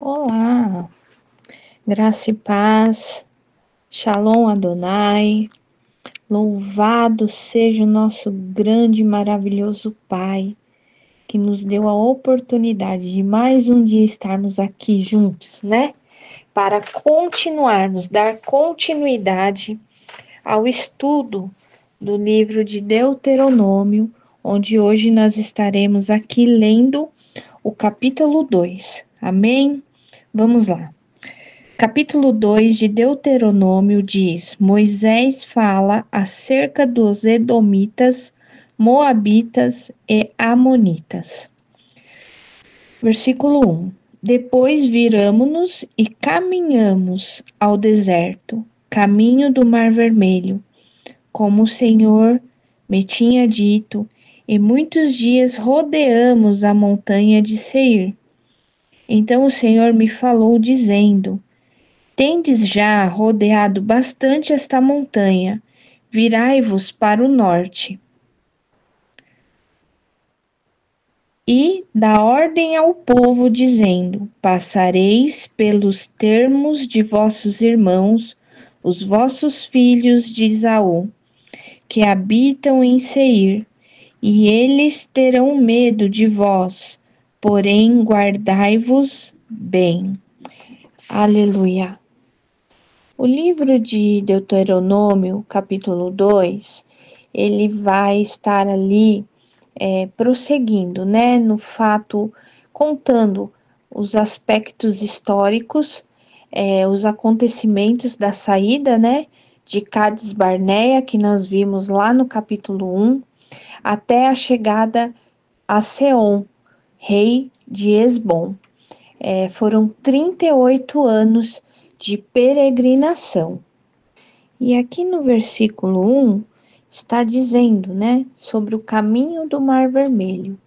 Olá, graça e paz, Shalom Adonai, louvado seja o nosso grande e maravilhoso Pai, que nos deu a oportunidade de mais um dia estarmos aqui juntos, né? Para dar continuidade ao estudo do livro de Deuteronômio, onde hoje nós estaremos aqui lendo o capítulo 2. Amém? Vamos lá. Capítulo 2 de Deuteronômio diz: Moisés fala acerca dos Edomitas, Moabitas e Amonitas. Versículo 1: Depois viramo-nos e caminhamos ao deserto, caminho do Mar Vermelho, como o Senhor me tinha dito, e muitos dias rodeamos a montanha de Seir. Então o Senhor me falou, dizendo: Tendes já rodeado bastante esta montanha, virai-vos para o norte. E dá ordem ao povo, dizendo: Passareis pelos termos de vossos irmãos, os vossos filhos de Esaú, que habitam em Seir, e eles terão medo de vós, porém guardai-vos bem. Aleluia. O livro de Deuteronômio, capítulo 2, ele vai estar ali prosseguindo, né, no fato, contando os aspectos históricos, os acontecimentos da saída, né, de Cades Barneia, que nós vimos lá no capítulo 1, até a chegada a Seom, rei de Esbom. Foram 38 anos de peregrinação. E aqui no versículo 1 está dizendo, né, sobre o caminho do Mar Vermelho.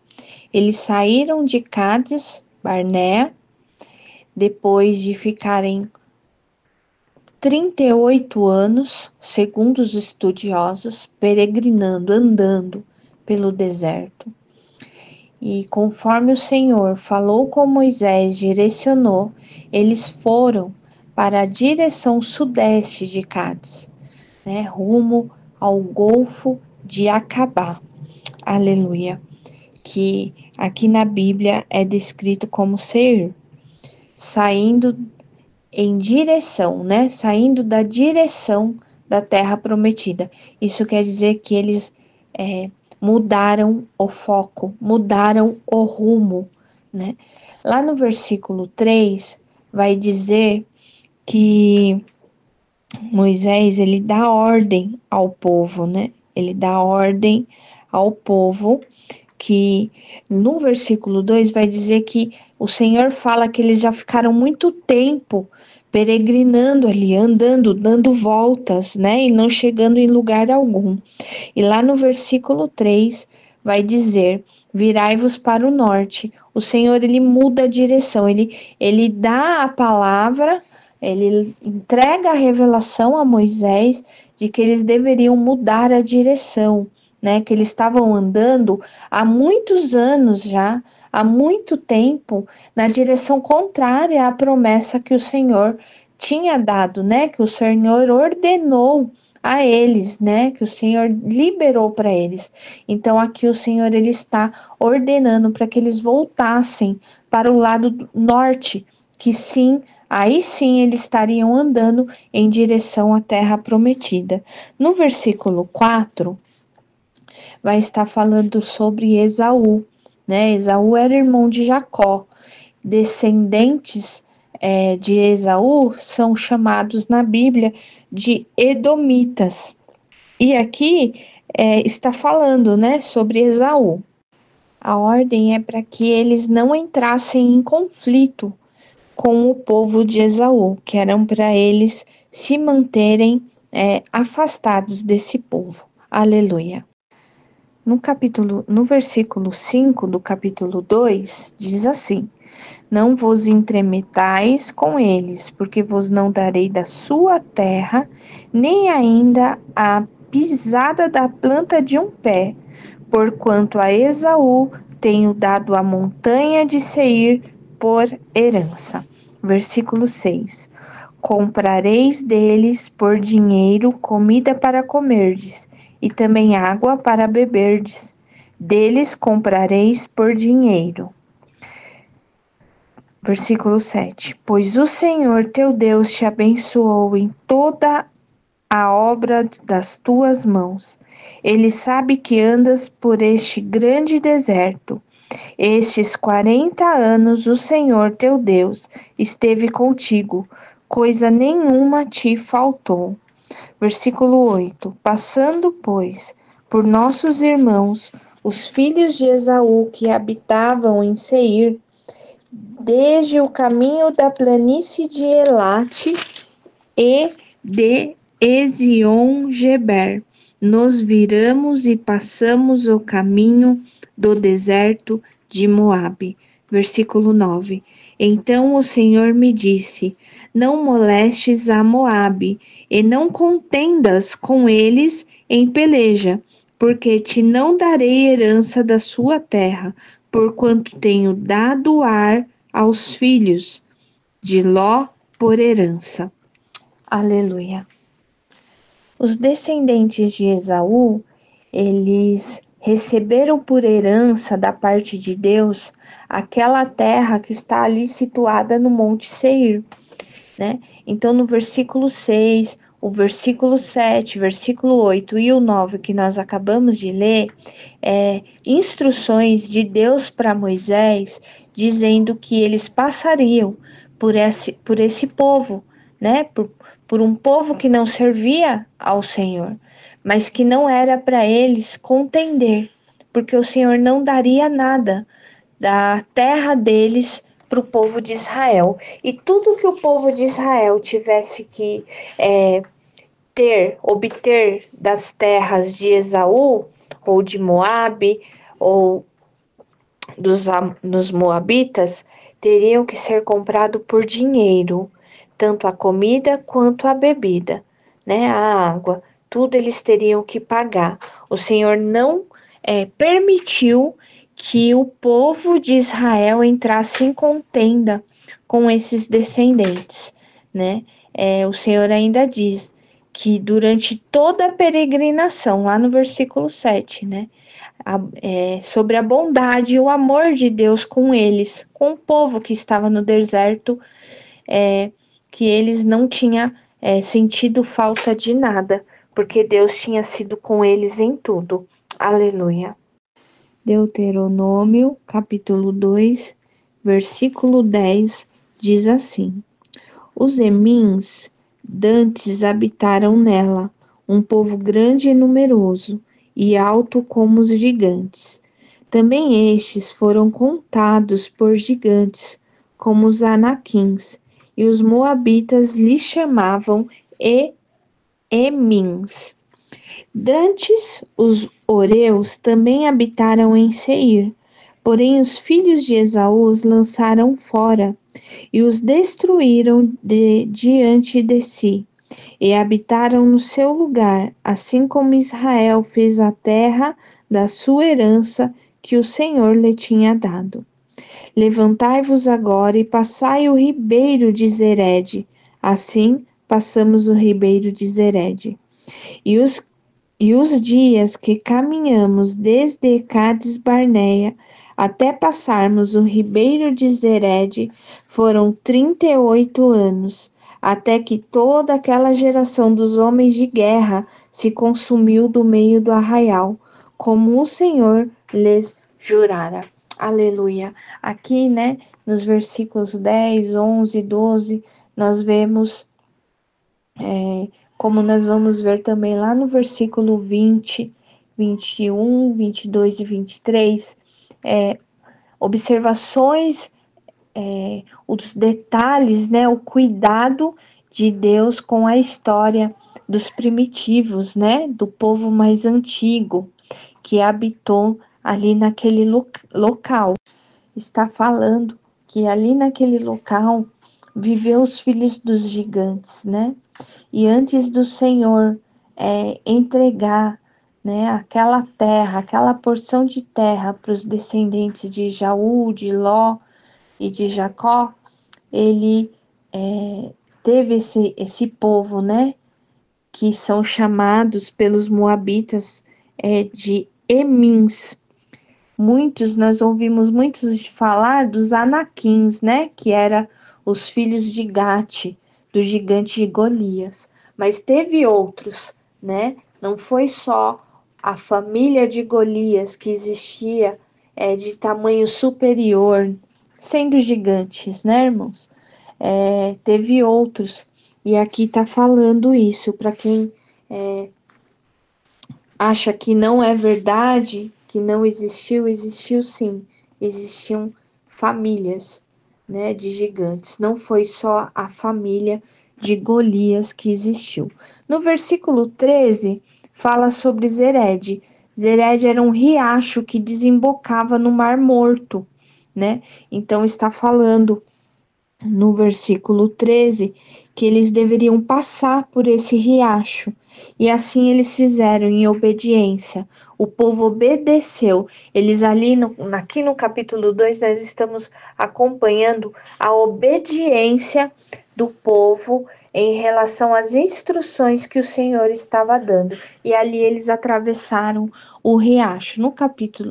Eles saíram de Cádiz, Barnea, depois de ficarem 38 anos, segundo os estudiosos, peregrinando, andando pelo deserto. E conforme o Senhor falou com Moisés, direcionou, eles foram para a direção sudeste de Cádiz, né, rumo ao Golfo de Acabá. Aleluia. Que aqui na Bíblia é descrito como Seir, saindo em direção, né? Saindo da direção da terra prometida. Isso quer dizer que eles mudaram o foco, mudaram o rumo, né? Lá no versículo 3 vai dizer que Moisés, ele dá ordem ao povo, né? Ele dá ordem ao povo que no versículo 2 vai dizer que o Senhor fala que eles já ficaram muito tempo peregrinando ali, andando, dando voltas, né? E não chegando em lugar algum. E lá no versículo 3 vai dizer: Virai-vos para o norte. O Senhor, ele muda a direção, ele dá a palavra, ele entrega a revelação a Moisés de que eles deveriam mudar a direção, né? Que eles estavam andando há muitos anos já, há muito tempo, na direção contrária à promessa que o Senhor tinha dado, né? Que o Senhor ordenou a eles, né? Que o Senhor liberou para eles. Então aqui o Senhor ele está ordenando para que eles voltassem para o lado norte, que sim, aí sim eles estariam andando em direção à terra prometida. No versículo 4 vai estar falando sobre Esaú, né? Esaú era irmão de Jacó. Descendentes de Esaú são chamados na Bíblia de Edomitas. E aqui está falando, né, sobre Esaú. A ordem é para que eles não entrassem em conflito com o povo de Esaú, que eram para eles se manterem afastados desse povo. Aleluia. No versículo 5 do capítulo 2, diz assim: Não vos entremetais com eles, porque vos não darei da sua terra, nem ainda a pisada da planta de um pé, porquanto a Esaú tenho dado a montanha de Seir por herança. Versículo 6. Comprareis deles por dinheiro comida para comerdes, e também água para beberdes. Deles comprareis por dinheiro. Versículo 7. Pois o Senhor teu Deus te abençoou em toda a obra das tuas mãos. Ele sabe que andas por este grande deserto. Estes 40 anos o Senhor teu Deus esteve contigo, coisa nenhuma te faltou. Versículo 8. Passando, pois, por nossos irmãos, os filhos de Esaú que habitavam em Seir, desde o caminho da planície de Elate e de Ezion-Geber, nos viramos e passamos o caminho do deserto de Moabe. Versículo 9. Então o Senhor me disse: não molestes a Moabe, e não contendas com eles em peleja, porque te não darei herança da sua terra, porquanto tenho dado Ar aos filhos de Ló por herança. Aleluia. Os descendentes de Esaú, eles receberam por herança da parte de Deus aquela terra que está ali situada no Monte Seir, né? Então, no versículo 6, o versículo 7, versículo 8 e o 9 que nós acabamos de ler, instruções de Deus para Moisés, dizendo que eles passariam por esse povo, né? Por um povo que não servia ao Senhor, mas que não era para eles contender, porque o Senhor não daria nada da terra deles para o povo de Israel. E tudo que o povo de Israel tivesse que obter das terras de Esaú, ou de Moabe, ou dos moabitas, teriam que ser comprado por dinheiro, tanto a comida quanto a bebida, né? A água, tudo eles teriam que pagar. O Senhor não permitiu que o povo de Israel entrasse em contenda com esses descendentes, né? O Senhor ainda diz que durante toda a peregrinação, lá no versículo 7, né? Sobre a bondade e o amor de Deus com eles, com o povo que estava no deserto, que eles não tinham sentido falta de nada, porque Deus tinha sido com eles em tudo. Aleluia. Deuteronômio, capítulo 2, versículo 10, diz assim: os Emins dantes habitaram nela, um povo grande e numeroso, e alto como os gigantes. Também estes foram contados por gigantes, como os anaquins, e os moabitas lhes chamavam Emins. Dantes, os Oreus também habitaram em Seir, porém os filhos de Esaú os lançaram fora e os destruíram diante de si, e habitaram no seu lugar, assim como Israel fez a terra da sua herança que o Senhor lhe tinha dado. Levantai-vos agora e passai o ribeiro de Zered. Assim passamos o ribeiro de Zered. E os dias que caminhamos desde Cades Barneia até passarmos o ribeiro de Zered foram 38 anos, até que toda aquela geração dos homens de guerra se consumiu do meio do arraial, como o Senhor lhes jurara. Aleluia. Aqui, né, nos versículos 10, 11 e 12, nós vemos como nós vamos ver também lá no versículo 20, 21, 22 e 23, observações, os detalhes, né, o cuidado de Deus com a história dos primitivos, né, do povo mais antigo que habitou ali naquele local. Está falando que ali naquele local viveu os filhos dos gigantes, né? E antes do Senhor entregar, né, aquela terra, aquela porção de terra para os descendentes de Jaú, de Ló e de Jacó, ele teve esse povo, né, que são chamados pelos moabitas de Emins. Nós ouvimos muitos falar dos Anaquins, né, que eram os filhos de Gate, do gigante de Golias. Mas teve outros, né? Não foi só a família de Golias que existia de tamanho superior, sendo gigantes, né, irmãos? Teve outros. E aqui está falando isso para quem acha que não é verdade, que não existiu, existiu sim. Existiam famílias, né, de gigantes. Não foi só a família de Golias que existiu. No versículo 13, fala sobre Zered. Zered era um riacho que desembocava no Mar Morto, né? Então está falando no versículo 13, que eles deveriam passar por esse riacho. E assim eles fizeram em obediência. O povo obedeceu. Eles aqui no capítulo 2, nós estamos acompanhando a obediência do povo em relação às instruções que o Senhor estava dando. E ali eles atravessaram o riacho.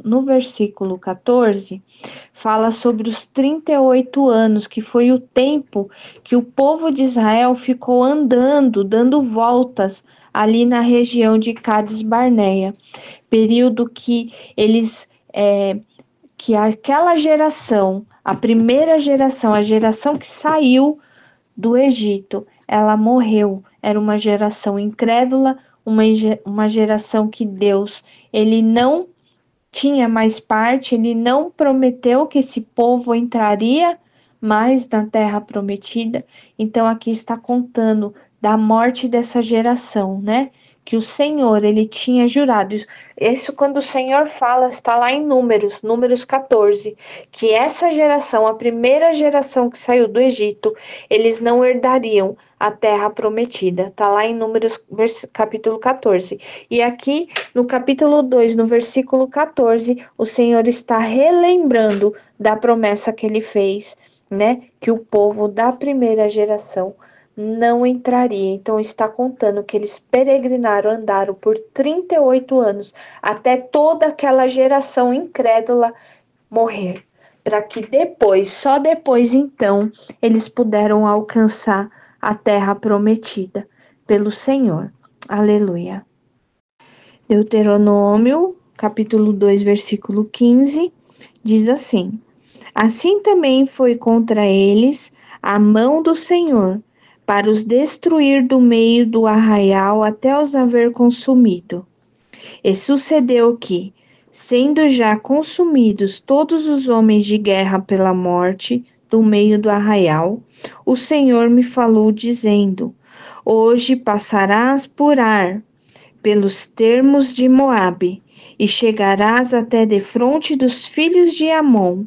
No versículo 14, fala sobre os 38 anos, que foi o tempo que o povo de Israel ficou andando, dando voltas ali na região de Cades Barneia, período que que aquela geração, a primeira geração, a geração que saiu do Egito, ela morreu. Era uma geração incrédula, uma geração que Deus, ele não tinha mais parte, ele não prometeu que esse povo entraria mais na terra prometida. Então aqui está contando da morte dessa geração, né? Que o Senhor, ele tinha jurado. Isso quando o Senhor fala, está lá em Números 14, que essa geração, a primeira geração que saiu do Egito, eles não herdariam a terra prometida. Está lá em Números capítulo 14. E aqui no capítulo 2, no versículo 14, o Senhor está relembrando da promessa que ele fez, né? Que o povo da primeira geração não entraria. Então está contando que eles peregrinaram, andaram por 38 anos até toda aquela geração incrédula morrer, para que depois, só depois então, eles puderam alcançar a terra prometida pelo Senhor. Aleluia. Deuteronômio, capítulo 2, versículo 15, diz assim: Assim também foi contra eles a mão do Senhor, para os destruir do meio do arraial até os haver consumido. E sucedeu que, sendo já consumidos todos os homens de guerra pela morte do meio do arraial, o Senhor me falou, dizendo: Hoje passarás por Ar, pelos termos de Moabe, e chegarás até defronte dos filhos de Amon.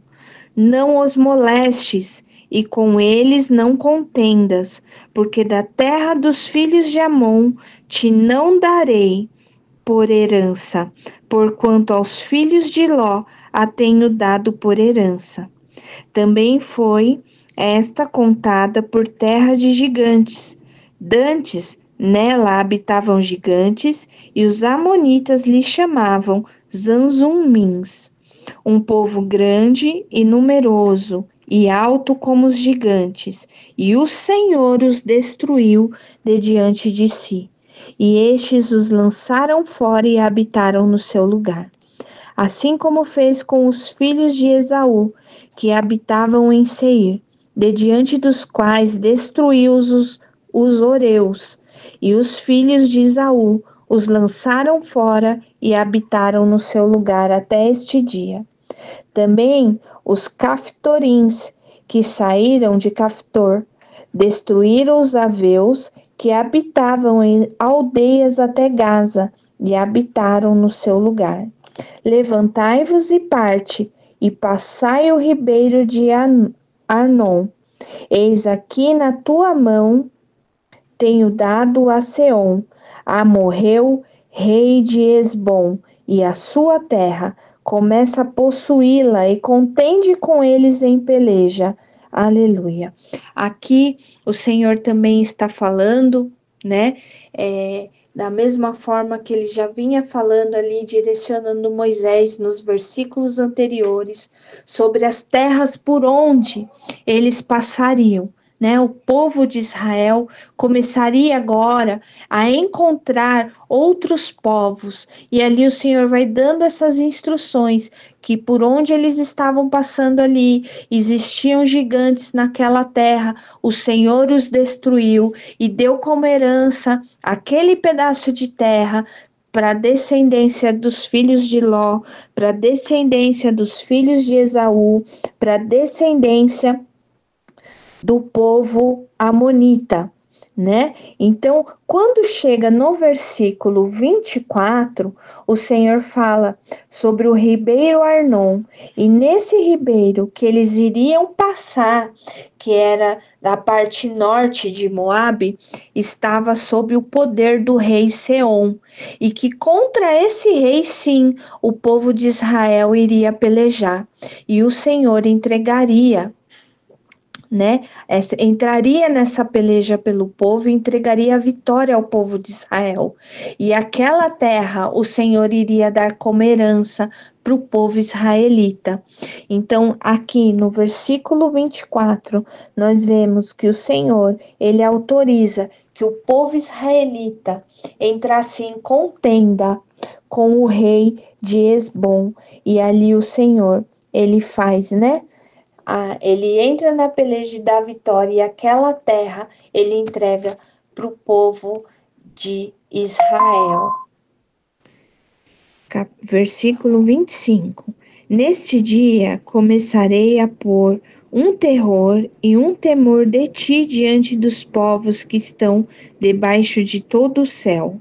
Não os molestes, e com eles não contendas, porque da terra dos filhos de Amon te não darei por herança, porquanto aos filhos de Ló a tenho dado por herança. Também foi esta contada por terra de gigantes. Dantes nela habitavam gigantes, e os amonitas lhe chamavam Zanzumins, um povo grande e numeroso, e alto como os gigantes, e o Senhor os destruiu de diante de si. E estes os lançaram fora e habitaram no seu lugar. Assim como fez com os filhos de Esaú, que habitavam em Seir, de diante dos quais destruiu os Oreus, e os filhos de Esaú os lançaram fora e habitaram no seu lugar até este dia. Também os Caftorins, que saíram de Caftor, destruíram os Aveus, que habitavam em aldeias até Gaza, e habitaram no seu lugar. Levantai-vos e parte, e passai o ribeiro de Arnon. Eis aqui na tua mão tenho dado a Seom, Amorreu, rei de Esbom, e a sua terra. Começa a possuí-la e contende com eles em peleja. Aleluia. Aqui o Senhor também está falando, né? Da mesma forma que ele já vinha falando ali, direcionando Moisés nos versículos anteriores, sobre as terras por onde eles passariam. Né, o povo de Israel começaria agora a encontrar outros povos, e ali o Senhor vai dando essas instruções que por onde eles estavam passando ali existiam gigantes naquela terra, o Senhor os destruiu e deu como herança aquele pedaço de terra para a descendência dos filhos de Ló, para a descendência dos filhos de Esaú, para a descendência do povo amonita, né? Então, quando chega no versículo 24, o Senhor fala sobre o ribeiro Arnon, e nesse ribeiro que eles iriam passar, que era da parte norte de Moabe, estava sob o poder do rei Seom, e que contra esse rei, sim, o povo de Israel iria pelejar, e o Senhor entregaria, né? Entraria nessa peleja pelo povo e entregaria a vitória ao povo de Israel. E aquela terra o Senhor iria dar como herança para o povo israelita. Então, aqui no versículo 24, nós vemos que o Senhor, ele autoriza que o povo israelita entrasse em contenda com o rei de Esbom, e ali o Senhor, ele faz, né? Ele entra na peleja da vitória e aquela terra ele entrega para o povo de Israel. Versículo 25. Neste dia começarei a pôr um terror e um temor de ti diante dos povos que estão debaixo de todo o céu.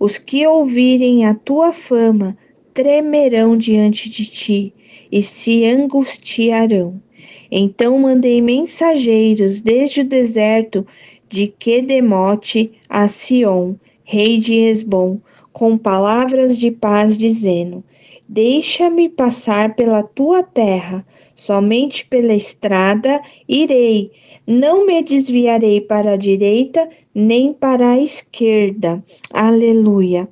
Os que ouvirem a tua fama tremerão diante de ti e se angustiarão. Então mandei mensageiros desde o deserto de Quedemote a Sion, rei de Hesbom, com palavras de paz, dizendo: Deixa-me passar pela tua terra, somente pela estrada irei, não me desviarei para a direita nem para a esquerda. Aleluia.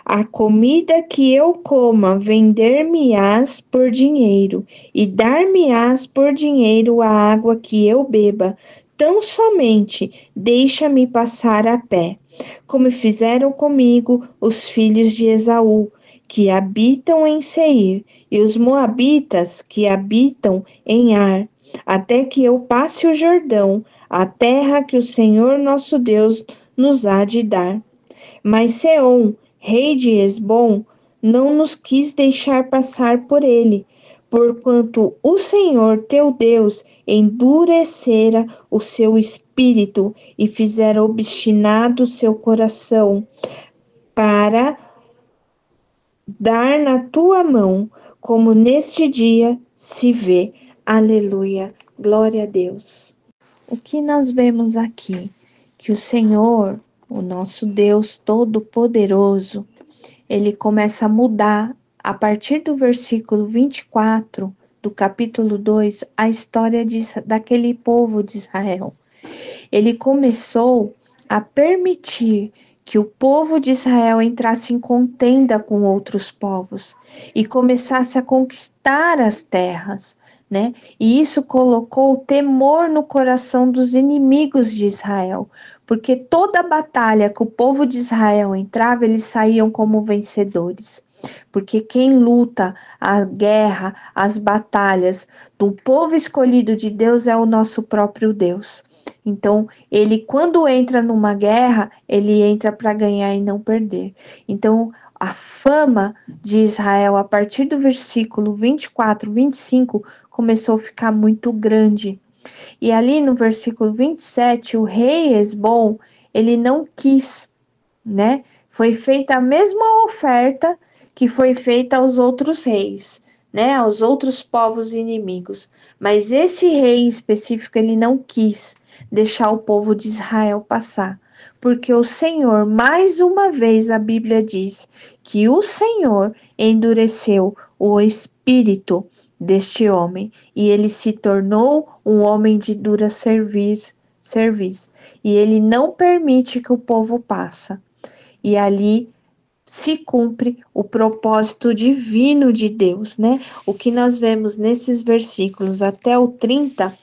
A comida que eu coma, vender-me-ás por dinheiro, e dar-me-ás por dinheiro a água que eu beba. Tão somente deixa-me passar a pé, como fizeram comigo os filhos de Esaú, que habitam em Seir, e os moabitas que habitam em Ar, até que eu passe o Jordão, a terra que o Senhor nosso Deus nos há de dar. Mas Seom, rei de Hesbom, não nos quis deixar passar por ele, porquanto o Senhor teu Deus endurecera o seu espírito e fizera obstinado o seu coração para dar na tua mão, como neste dia se vê. Aleluia. Glória a Deus. O que nós vemos aqui? Que o Senhor, o nosso Deus Todo-Poderoso, ele começa a mudar, a partir do versículo 24 do capítulo 2, a história daquele povo de Israel. Ele começou a permitir que o povo de Israel entrasse em contenda com outros povos e começasse a conquistar as terras, né? E isso colocou temor no coração dos inimigos de Israel, porque toda batalha que o povo de Israel entrava, eles saíam como vencedores. Porque quem luta a guerra, as batalhas do povo escolhido de Deus é o nosso próprio Deus. Então, ele quando entra numa guerra, ele entra para ganhar e não perder. Então, a fama de Israel, a partir do versículo 24, 25, começou a ficar muito grande. E ali no versículo 27, o rei Esbom, ele não quis, né? Foi feita a mesma oferta que foi feita aos outros reis, né? Aos outros povos inimigos. Mas esse rei em específico, ele não quis deixar o povo de Israel passar. Porque o Senhor, mais uma vez a Bíblia diz que o Senhor endureceu o espírito deste homem, e ele se tornou um homem de dura serviço, e ele não permite que o povo passe. E ali se cumpre o propósito divino de Deus, né? O que nós vemos nesses versículos até o 30,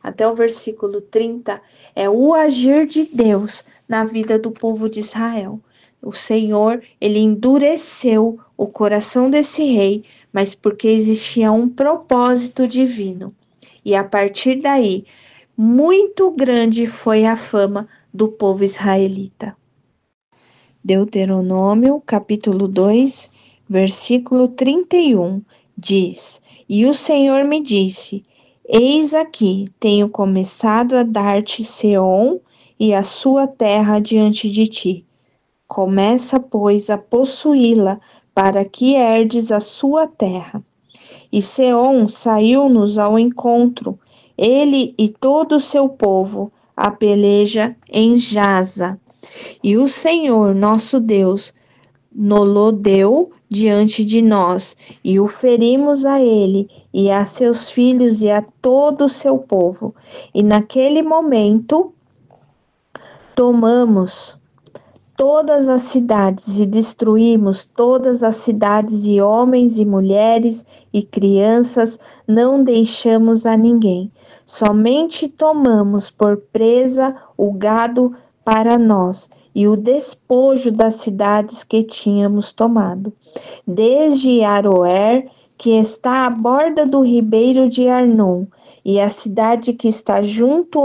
até o versículo 30, é o agir de Deus na vida do povo de Israel. O Senhor, ele endureceu o coração desse rei, mas porque existia um propósito divino. E a partir daí, muito grande foi a fama do povo israelita. Deuteronômio, capítulo 2, versículo 31, diz: E o Senhor me disse: Eis aqui, tenho começado a dar-te Seom e a sua terra diante de ti. Começa, pois, a possuí-la, para que herdes a sua terra. E Seom saiu-nos ao encontro, ele e todo o seu povo, a peleja em Jaza. E o Senhor, nosso Deus, nolo deu diante de nós, e o ferimos a ele, e a seus filhos, e a todo o seu povo. E naquele momento, tomamos todas as cidades e destruímos todas as cidades, e homens e mulheres e crianças, não deixamos a ninguém. Somente tomamos por presa o gado para nós e o despojo das cidades que tínhamos tomado, desde Aroer, que está à borda do ribeiro de Arnon, e a cidade que está junto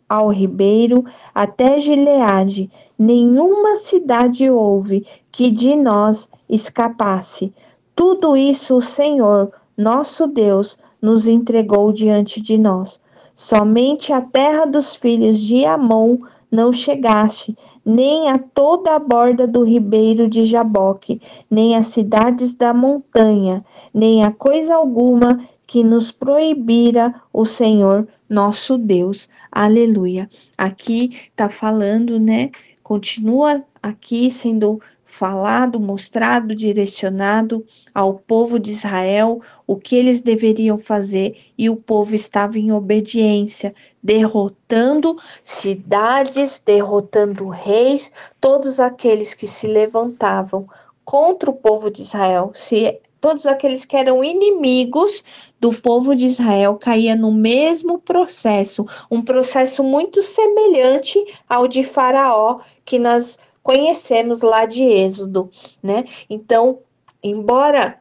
ao ribeiro, até Gileade. Nenhuma cidade houve que de nós escapasse. Tudo isso o Senhor, nosso Deus, nos entregou diante de nós. Somente a terra dos filhos de Amon não chegaste, nem a toda a borda do ribeiro de Jaboque, nem as cidades da montanha, nem a coisa alguma que nos proibira o Senhor nosso Deus. Aleluia. Aqui está falando, né? Continua aqui sendo falado, mostrado, direcionado ao povo de Israel o que eles deveriam fazer, e o povo estava em obediência, derrotando cidades, derrotando reis, todos aqueles que se levantavam contra o povo de Israel, todos aqueles que eram inimigos do povo de Israel caía no mesmo processo, um processo muito semelhante ao de Faraó que nós conhecemos lá de Êxodo, né? Então, embora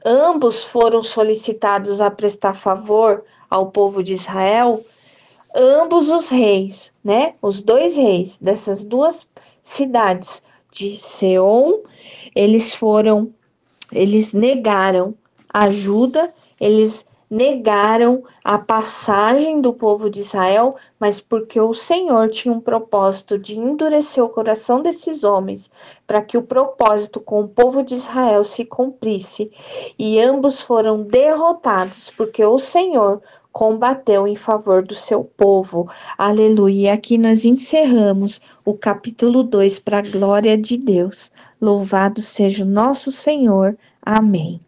ambos foram solicitados a prestar favor ao povo de Israel, ambos os reis, né? Os dois reis dessas duas cidades de Seom, eles negaram ajuda, eles negaram a passagem do povo de Israel, mas porque o Senhor tinha um propósito de endurecer o coração desses homens, para que o propósito com o povo de Israel se cumprisse. E ambos foram derrotados, porque o Senhor combateu em favor do seu povo. Aleluia. E aqui nós encerramos o capítulo 2 para a glória de Deus. Louvado seja o nosso Senhor. Amém.